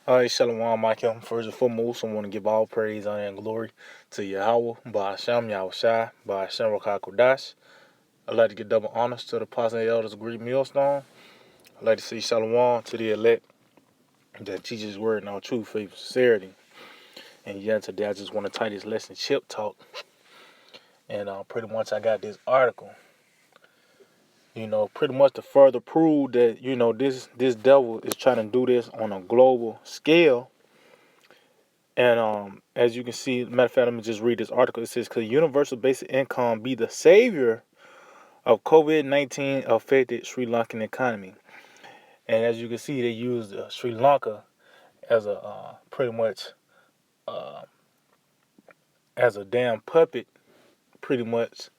All right, Shalom, Michael. First and foremost, I want to give all praise, honor, and glory to Yahweh, Ba'ashem, Yahweh Shai, Ba'ashem, Rakah Kodash. I'd like to give double honors to the apostles and elders of Great Millstone. I'd like to say Shalom to the elect that teaches His word in all truth, faith, and sincerity. And yeah, today I just want to title this lesson Chip Talk. And pretty much I got this article, pretty much to further prove that, this devil is trying to do this on a global scale. And as you can see, matter of fact, let me just read this article. It says, "Could universal basic income be the savior of COVID-19 affected Sri Lankan economy?" And as you can see, they used Sri Lanka as a pretty much uh, as a damn puppet, pretty much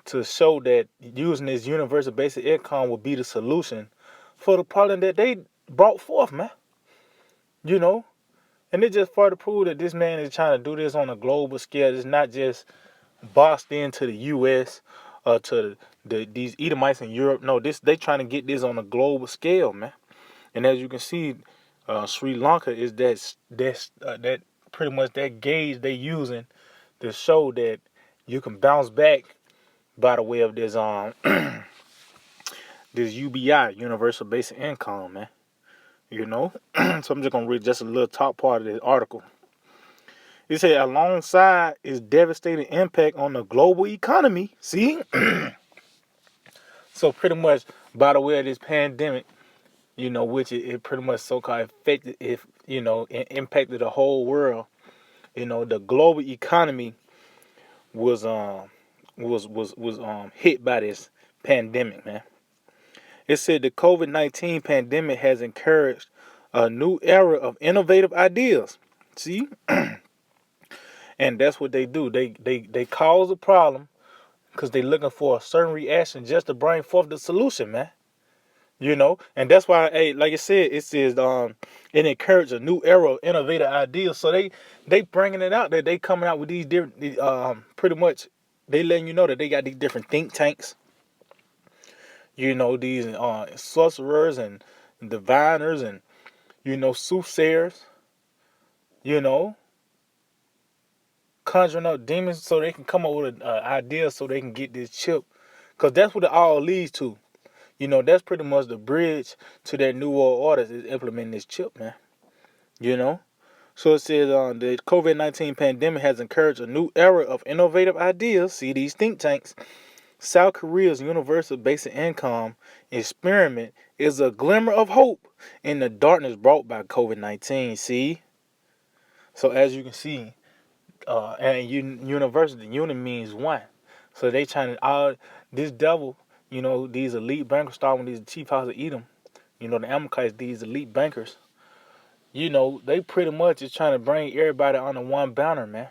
to show that using this universal basic income would be the solution for the problem that they brought forth, man. You know, and it just further prove that this man is trying to do this on a global scale. It's not just boxed into the U.S. To these Edomites in Europe. No, they trying to get this on a global scale, man. And as you can see, Sri Lanka is that pretty much that gauge they using to show that you can bounce back by the way of this this UBI, Universal Basic Income, man. So I'm just gonna read just a little top part of this article. It said, alongside its devastating impact on the global economy, see? So pretty much by the way of this pandemic, which it pretty much so-called affected, if it impacted the whole world. The global economy was hit by this pandemic, man. It said the COVID-19 pandemic has encouraged a new era of innovative ideas. See, and that's what they do. They cause a problem because they looking for a certain reaction just to bring forth the solution, man. And that's why, hey, like I said, it says it encouraged a new era of innovative ideas. So they bringing it out that they coming out with these different, pretty much they letting you know that they got these different think tanks. These sorcerers and diviners and soothsayers. You know, conjuring up demons so they can come up with an idea so they can get this chip, because that's what it all leads to. That's pretty much the bridge to that New World Order is implementing this chip, man. So it says the COVID-19 pandemic has encouraged a new era of innovative ideas. See, these think tanks. South Korea's universal basic income experiment is a glimmer of hope in the darkness brought by COVID-19. See? So as you can see, and universal, uni means one. So they trying to, this devil, these elite bankers starting with these chief house of Edom, the Amalekites, these elite bankers, they pretty much is trying to bring everybody under one banner, man.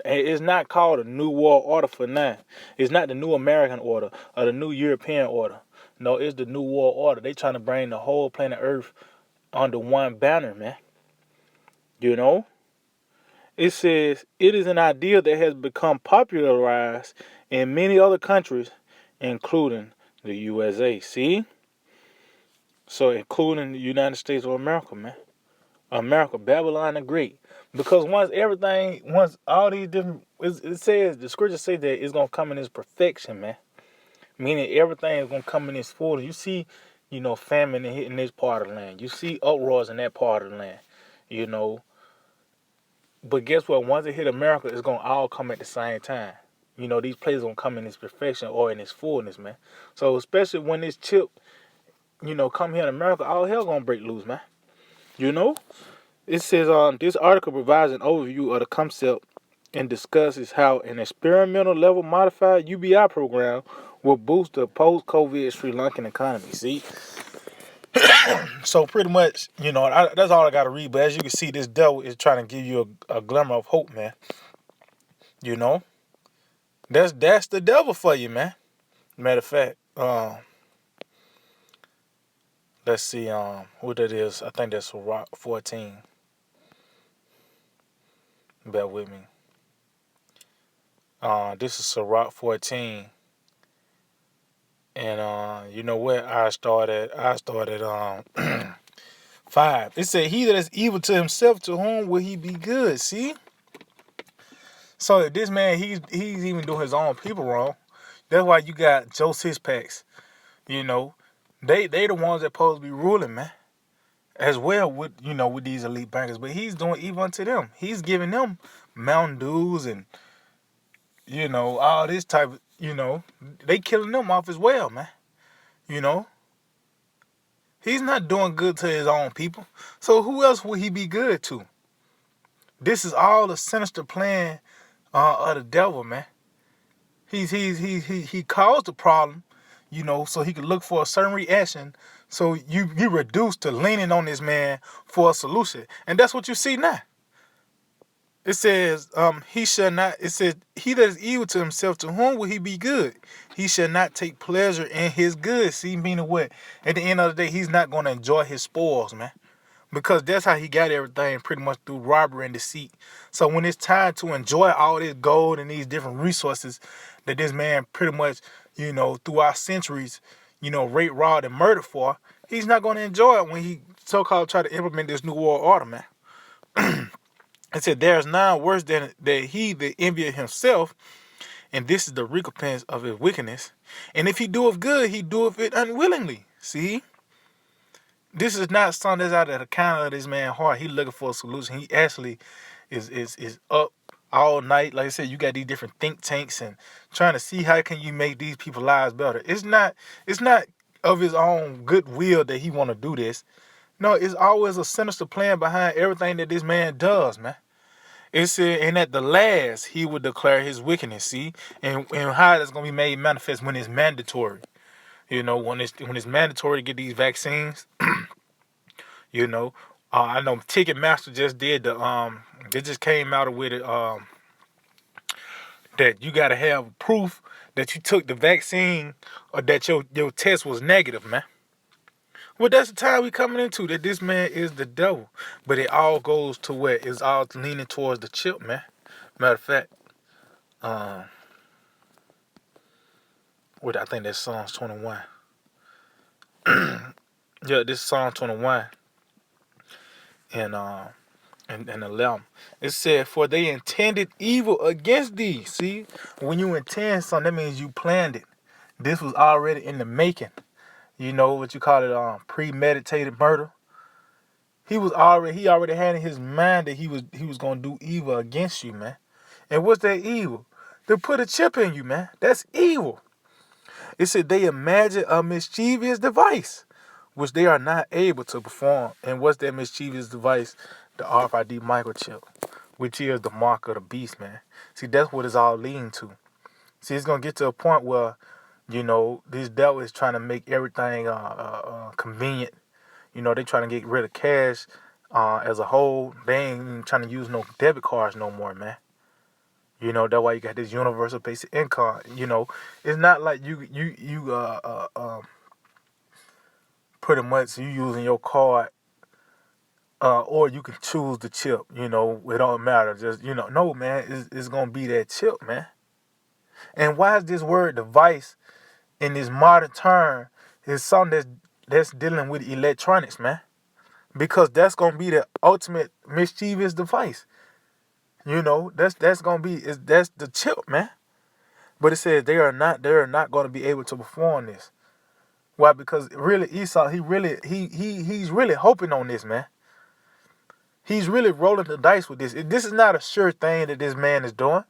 It's not called a new world order for now. It's not the new American order or the new European order. No, it's the new world order. They trying to bring the whole planet Earth under one banner, man. It says it is an idea that has become popularized in many other countries, including the USA. See? So including the United States of America, man. America, Babylon the Great. Because once all these different, it says, the scripture says that it's going to come in its perfection, man. Meaning everything is going to come in its fullness. You see, famine hitting this part of the land. You see uproars in that part of the land, you know. But guess what? Once it hit America, it's going to all come at the same time. These places going to come in its perfection or in its fullness, man. So especially when this chip, come here in America, all hell going to break loose, man. It says this article provides an overview of the concept and discusses how an experimental level modified UBI program will boost the post-COVID Sri Lankan economy. See, so pretty much, that's all I got to read. But as you can see, this devil is trying to give you a glimmer of hope, man. That's the devil for you, man. Matter of fact, let's see, what that is. I think that's Rock 14. Bear with me. This is Sirach 14. And you know what? I started 5. It said, "He that is evil to himself, to whom will he be good?" See? So if this man, he's even doing his own people wrong. That's why you got Joe Sixpacks. You know, they the ones that supposed to be ruling, man. As well with with these elite bankers, but he's doing evil unto them. He's giving them Mountain Dews and all this type of they killing them off as well, man. You know, he's not doing good to his own people. So who else would he be good to? This is all a sinister plan of the devil, man. He caused the problem, so he could look for a certain reaction. So you reduce to leaning on this man for a solution, and that's what you see now. It says, he shall not. It says, he that is evil to himself, to whom will he be good? He shall not take pleasure in his good. See, meaning what? At the end of the day, he's not going to enjoy his spoils, man. Because that's how he got everything, pretty much through robbery and deceit. So when it's time to enjoy all this gold and these different resources that this man pretty much, throughout centuries, raped, robbed, and murdered for, he's not going to enjoy it when he so-called try to implement this new world order, man. It said, "There is none worse than that he that envieth himself, and this is the recompense of his wickedness. And if he doeth good, he doeth it unwillingly." See? This is not something that's out of the counter of this man's heart. He looking for a solution. He actually is up all night. Like I said, you got these different think tanks and trying to see how can you make these people's lives better. It's not of his own goodwill that he want to do this. No, it's always a sinister plan behind everything that this man does, man. It said, and at the last he will declare his wickedness. See, and how that's gonna be made manifest when it's mandatory. When it's mandatory to get these vaccines. You know, I know Ticketmaster just did they just came out with it that you gotta have proof that you took the vaccine or that your test was negative, man. Well, that's the time we coming into that this man is the devil, but it all goes to where it's all leaning towards the chip, man. Matter of fact, um, what I think that's Psalms 21. Yeah, this is Psalm 21 and and 11. It said, "For they intended evil against thee." See, when you intend something, that means you planned it. This was already in the making. You know what you call it, premeditated murder. He already had in his mind that he was gonna do evil against you, man. And what's that evil? To put a chip in you, man. That's evil. It said they imagine a mischievous device, which they are not able to perform. And what's that mischievous device? The RFID microchip, which is the mark of the beast, man. See, that's what it's all leading to. See, it's gonna get to a point where, this devil is trying to make everything convenient. They trying to get rid of cash as a whole. They ain't even trying to use no debit cards no more, man. That's why you got this universal basic income. It's not like you pretty much you using your card, or you can choose the chip. It don't matter. Just no, man, it's gonna be that chip, man. And why is this word device in this modern term is something that's dealing with electronics, man? Because that's gonna be the ultimate mischievous device. That's gonna be that's the chip, man. But it says they are not gonna be able to perform this. Why? Because really Esau, he's really hoping on this, man. He's really rolling the dice with this. This is not a sure thing that this man is doing.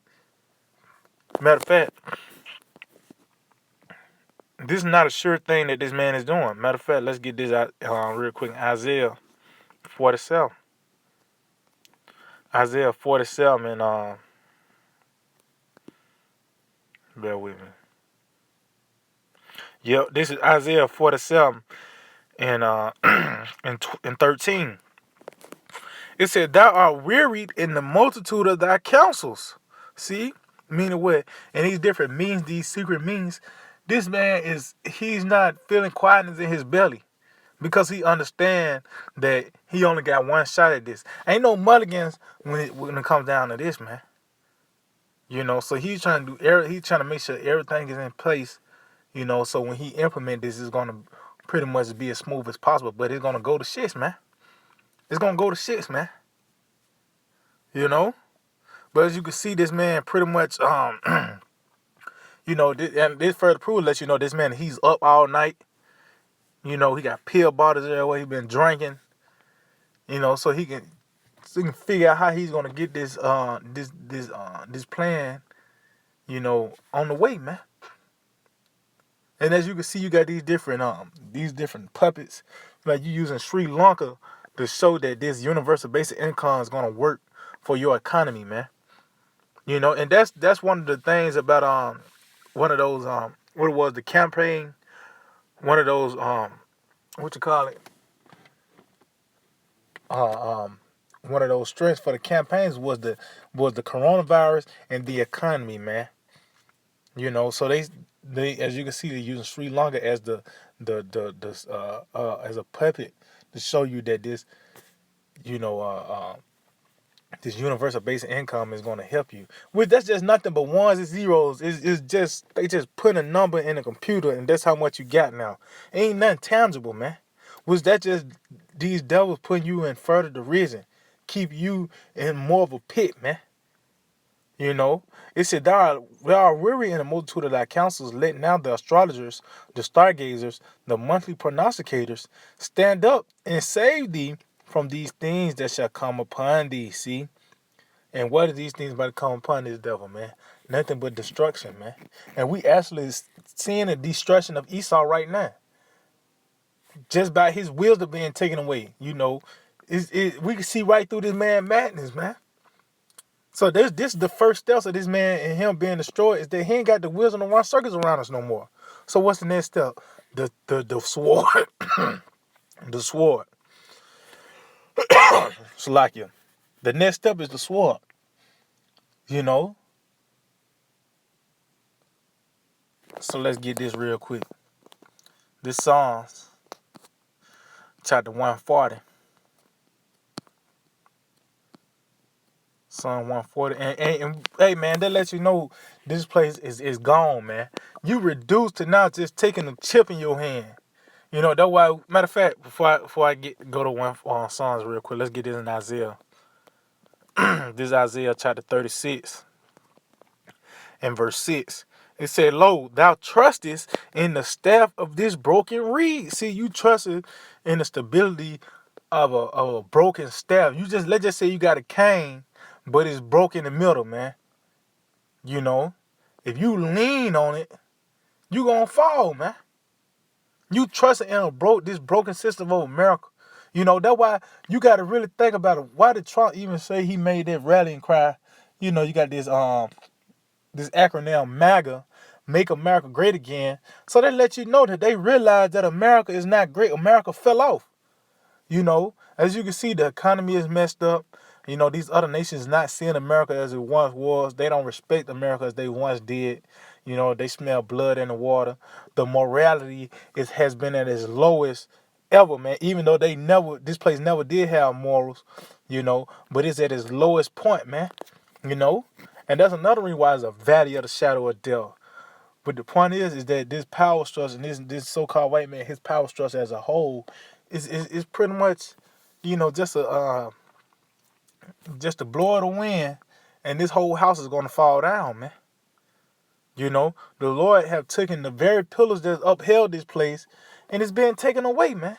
Matter of fact, this is not a sure thing that this man is doing. Matter of fact, let's get this out real quick. Isaiah 47. Isaiah 47 and bear with me. Yep, this is Isaiah 47 and and 13. It said, "Thou art wearied in the multitude of thy counsels." See? Meaning what? And these different means, these secret means, this man he's not feeling quietness in his belly. Because he understand that he only got one shot at this. Ain't no mulligans when it comes down to this, man. So he's trying to make sure everything is in place, You know, so when he implement this, it's gonna pretty much be as smooth as possible. But it's gonna go to shits, man. It's gonna go to shits, man. You know. But as you can see, this man pretty much you know, and this further proof lets you know this man, he's up all night. You know, he got pill bottles everywhere. He been drinking. You know, so he can figure out how he's gonna get this this plan, you know, on the way, man. And as you can see, you got these different puppets, like you using Sri Lanka to show that this universal basic income is gonna work for your economy, man. You know, and that's one of the things about one of those what it was, the campaign, one of those what you call it, one of those strengths for the campaigns was the coronavirus and the economy, man. You know, so they as you can see, they're using Sri Lanka as as a puppet to show you that this, you know, this universal basic income is going to help you. Which that's just nothing but ones and zeros. It's just they just put a number in a computer and that's how much you got now. Ain't nothing tangible, man. Was that just these devils putting you in further derision, keep you in more of a pit, man? You know, it said there are weary in a multitude of thy counsels. Let now the astrologers, the stargazers, the monthly prognosticators stand up and save thee from these things that shall come upon thee. See, and what are these things about to come upon this devil, man? Nothing but destruction, man. And we actually seeing the destruction of Esau right now, just by his wisdom being taken away. You know, we can see right through this man madness, man. So this is the first steps of this man and him being destroyed is that he ain't got the wisdom to run circles around us no more. So what's the next step? The sword. The sword. Salakia. The next step is the sword. You know? So let's get this real quick. This Psalms chapter 140. Psalm 140. And hey man, that lets you know this place is gone, man. You reduced to now just taking a chip in your hand. You know, that's why, matter of fact, before I go to one Psalms real quick, let's get this in Isaiah. This is Isaiah chapter 36 and verse 6. It said, Lo, thou trustest in the staff of this broken reed. See, you trusted in the stability of a broken staff. Let's just say you got a cane, but it's broke in the middle, man. You know, if you lean on it, you gonna fall, man. You trust in this broken system of America. You know, that's why you got to really think about it. Why did Trump even say he made that rallying cry? You know, you got this acronym MAGA, Make America Great Again. So they let you know that they realize that America is not great. America fell off. You know, as you can see, the economy is messed up. You know, these other nations not seeing America as it once was. They don't respect America as they once did. You know, they smell blood in the water. The morality has been at its lowest ever, man. Even though this place never did have morals, you know, but it's at its lowest point, man. You know, and that's another reason why it's a valley of the shadow of death. But the point is that this power structure and this so-called white man, his power structure as a whole, is pretty much, you know, just a blow of the wind, and this whole house is gonna fall down, man. You know, the Lord have taken the very pillars that upheld this place, and it's been taken away, man.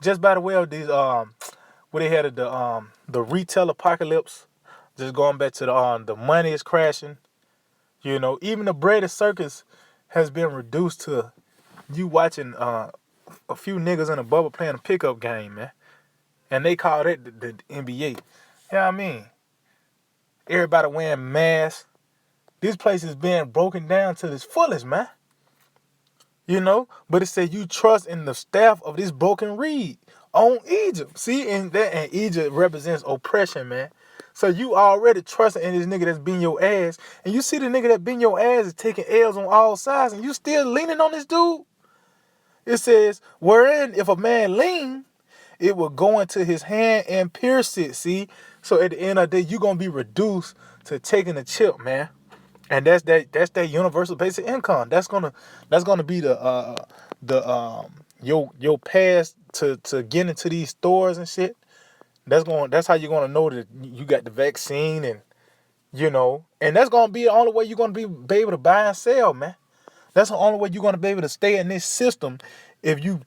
Just by the way of these where they had the retail apocalypse, just going back to the money is crashing. You know, even the bread circus has been reduced to you watching a few niggas in a bubble playing a pickup game, man. And they call it the NBA. You know what I mean? Everybody wearing masks. This place is being broken down to its fullest, man. You know? But it said you trust in the staff of this broken reed on Egypt. See? And Egypt represents oppression, man. So you already trusting in this nigga that's beating your ass. And you see the nigga that beating your ass is taking L's on all sides. And you still leaning on this dude? It says, wherein if a man lean, it will go into his hand and pierce it. See? So at the end of the day, you're going to be reduced to taking a chip, man. And that's that universal basic income. That's gonna be the your pass to get into these stores and shit. That's how you're gonna know that you got the vaccine, and and that's gonna be the only way you're gonna be able to buy and sell, man. That's the only way you're gonna be able to stay in this system if you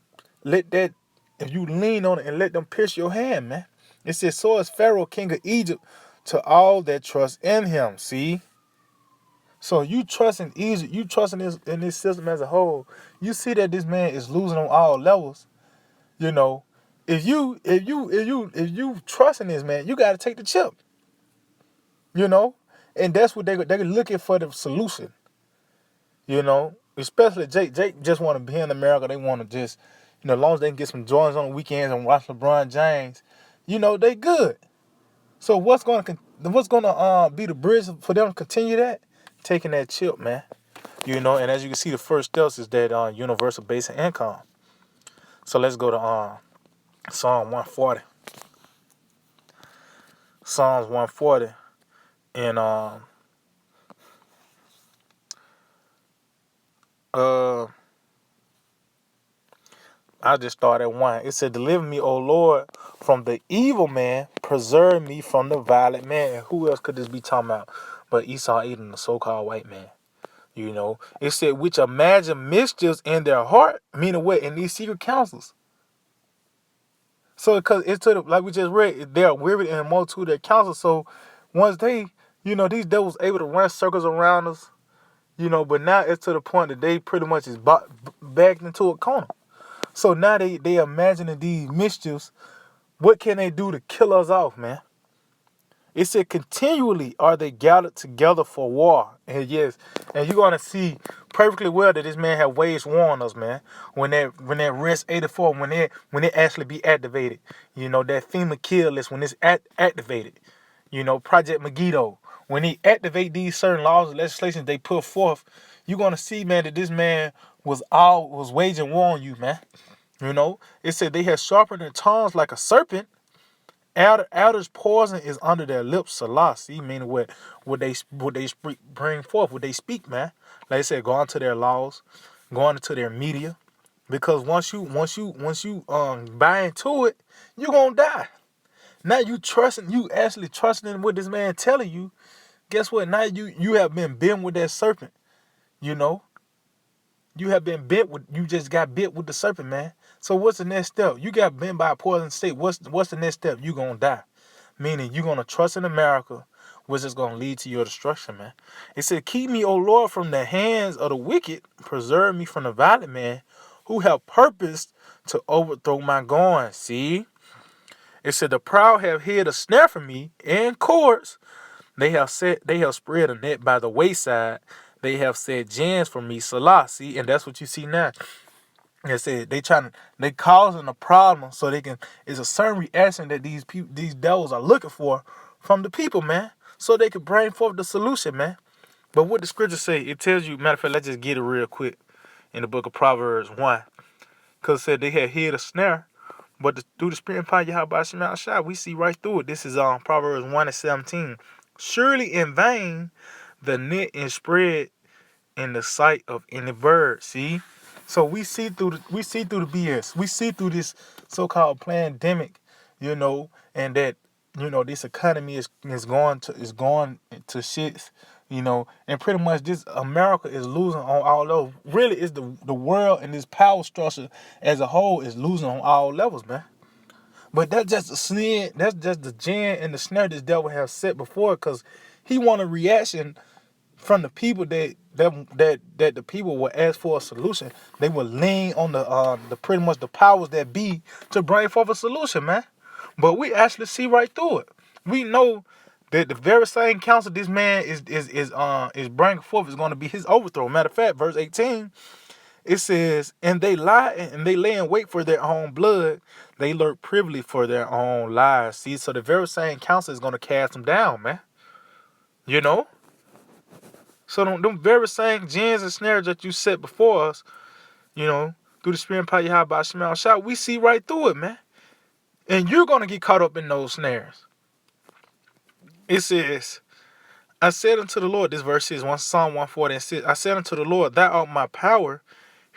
let that if you lean on it and let them pierce your hand, man. It says, so is Pharaoh, king of Egypt, to all that trust in him. See? So you trust in Egypt, you trust in this system as a whole. You see that this man is losing on all levels. You know, if you trust in this man, you got to take the chip. You know, and that's what they're looking for, the solution. Especially Jake just want to be in America. They want to just, as long as they can get some joints on the weekends and watch LeBron James, they good. So what's gonna be the bridge for them to continue that? Taking that chip, man. And as you can see, the first steps is that universal basic income. So let's go to Psalm 140. Psalms 140, and I just start at 1. It said, "Deliver me, O Lord, from the evil man. Preserve me from the violent man." And who else could this be talking about but Esau, Edom, the so-called white man? It said, "Which imagine mischiefs in their heart," meaning what? In these secret councils. So, because it's like we just read, they are wearied in a multitude of their counsels. So, once they, these devils able to run circles around us, but now it's to the point that they pretty much is backed into a corner. So now they imagining these mischiefs. What can they do to kill us off, man? It said, continually are they gathered together for war. And yes, and you're gonna see perfectly well that this man have waged war on us, man. When that Rest 84, when it actually be activated, that FEMA kill list when it's activated, Project Megiddo, when he activate these certain laws and legislations they put forth, you're gonna see, man, that this man was waging war on you, man. It said they have sharpened their tongues like a serpent. Adder's poison is under their lips. Salah. See, meaning what they bring forth, what they speak, man. Like I said, go into their laws, go into their media, because once you buy into it, you gonna die. Now you actually trusting in what this man telling you. Guess what? Now you have been bitten with that serpent. You know, you have been bit with. You just got bit with the serpent, man. So what's the next step? You got bitten by a poison snake. What's the next step? You gonna die. Meaning you're gonna trust in America, which is gonna lead to your destruction, man. It said, "Keep me, O Lord, from the hands of the wicked. Preserve me from the violent man, who have purposed to overthrow my goings." See, it said, "The proud have hid a snare for me in cords. They have spread a net by the wayside. They have set gins for me." Salah. See, and that's what you see now. They said they causing a problem so they can. It's a certain reaction that these devils are looking for from the people, man, so they can bring forth the solution, man. But what the scripture say, it tells you. Matter of fact, let's just get it real quick in the book of Proverbs 1, because it said they had hid a snare, but through the spirit and power of Yahweh Shema Shai, we see right through it. This is Proverbs 1:17. "Surely in vain the net is spread in the sight of any bird." See, so we see through the BS. We see through this so-called pandemic, and that this economy is going to shit, and pretty much this America is losing on all levels. Really, is the world and this power structure as a whole is losing on all levels, man. But that's just the sin. That's just the gin and the snare this devil has set before, because he want a reaction from the people that the people will ask for a solution. They will lean on the pretty much the powers that be to bring forth a solution, man. But we actually see right through it. We know that the very same counsel this man is bringing forth is going to be his overthrow. Matter of fact, verse 18, it says, "And they lie and they lay in wait for their own blood. They lurk privily for their own lives." See, so the very same counsel is going to cast them down, man. You know. So them very same gins and snares that you set before us, through the spirit and power of Yahweh Shema Shai, we see right through it, man. And you're gonna get caught up in those snares. It says, I said unto the Lord, this verse is Psalm 140:6. I said unto the Lord, Thou art my power.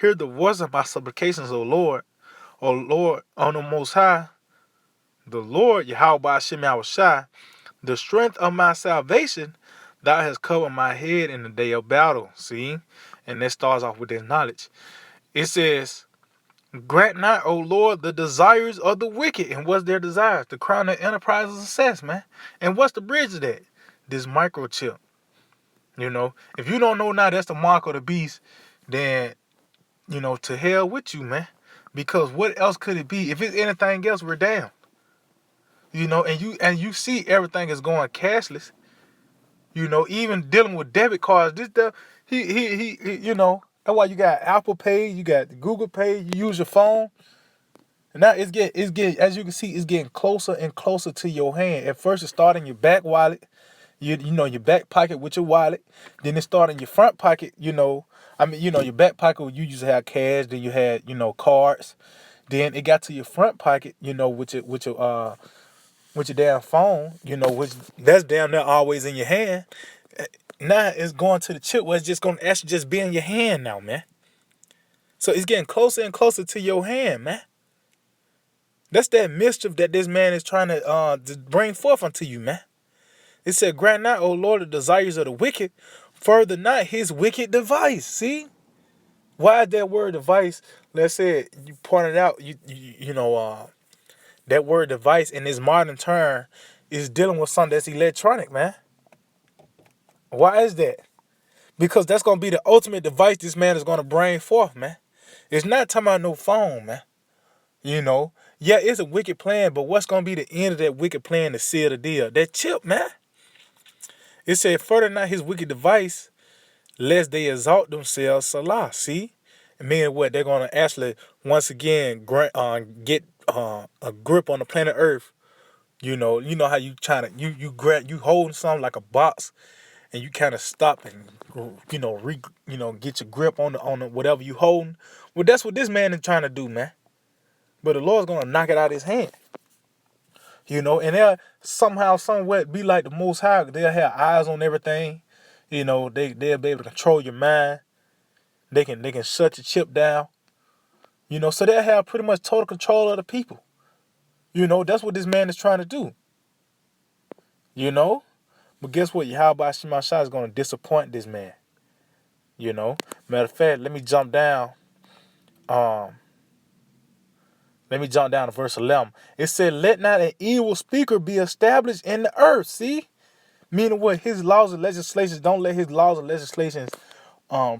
Hear the voice of my supplications, O Lord. O Lord, on the Most High, the Lord, Yahweh Hashem Yahushai, the strength of my salvation, thou hast covered my head in the day of battle. See? And that starts off with this knowledge. It says, Grant not, O Lord, the desires of the wicked. And what's their desires? To crown their enterprise of success, man. And what's the bridge of that? This microchip. You know, if you don't know now that's the mark of the beast, then, you know, to hell with you, man. Because what else could it be? If it's anything else, we're down. You know, and you see everything is going cashless. You know, even dealing with debit cards, this stuff, he you know, that's why you got Apple Pay, you got Google Pay, you use your phone. And now it's getting, as you can see, it's getting closer and closer to your hand. At first, it started in your back wallet, you know, your back pocket with your wallet. Then it started in your front pocket, you know. I mean, you know, your back pocket, you used to have cash. Then you had, you know, cards. Then it got to your front pocket, you know, with your damn phone, you know, which that's damn near always in your hand. Now it's going to the chip where it's just going to actually just be in your hand now, man. So it's getting closer and closer to your hand, man. That's that mischief that this man is trying to bring forth unto you, man. It said, Grant not, O Lord, the desires of the wicked, further not his wicked device. See? Why is that word device? Let's say you pointed out, you know, that word device in this modern term is dealing with something that's electronic, man. Why is that? Because that's going to be the ultimate device this man is going to bring forth, man. It's not talking about no phone, man. You know, yeah, it's a wicked plan, but what's going to be the end of that wicked plan to seal the deal? That chip, man. It said, further not his wicked device, lest they exalt themselves, Salah. See? Meaning what? They're going to actually, once again, get a grip on the planet Earth. You know how you trying to, you holding something like a box, and you kind of stop and, you know, get your grip on the whatever you holding. Well, that's what this man is trying to do, man. But the Lord's going to knock it out of his hand. You know, and they'll somehow, somewhere be like the Most High. They'll have eyes on everything. You know, they'll be able to control your mind. They can shut your chip down. You know, so they'll have pretty much total control of the people. You know, that's what this man is trying to do. You know? But guess what? Yahweh Shema Shai is going to disappoint this man. You know? Matter of fact, let me jump down. Let me jump down to verse 11. It said, let not an evil speaker be established in the earth. See? Meaning what? His laws and legislations, don't let his laws and legislations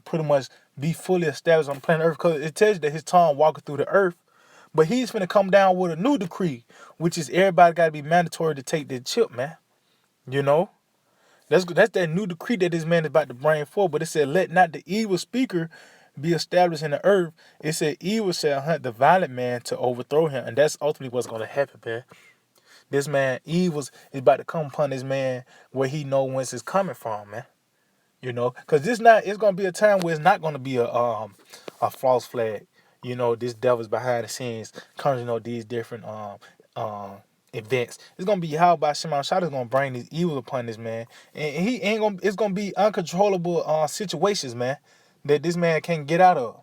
pretty much be fully established on the planet earth. Because it tells you that his tongue walking through the earth. But he's finna come down with a new decree, which is everybody got to be mandatory to take their chip, man. You know? That's that new decree that this man is about to bring forth. But it said, let not the evil speaker be established in the earth. It said, evil shall hunt the violent man to overthrow him. And that's ultimately what's going to happen, man. This man, evil, is about to come upon this man where he know whence it's coming from, man. You know? Because it's going to be a time where it's not going to be a false flag. You know, this devil's behind the scenes, comes, you know, these different events. It's gonna be how by Shema Shai is gonna bring these evils upon this man, and he ain't gonna. It's gonna be uncontrollable situations, man, that this man can't get out of.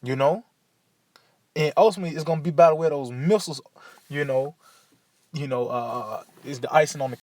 You know, and ultimately it's gonna be by the way those missiles. You know, is the icing on the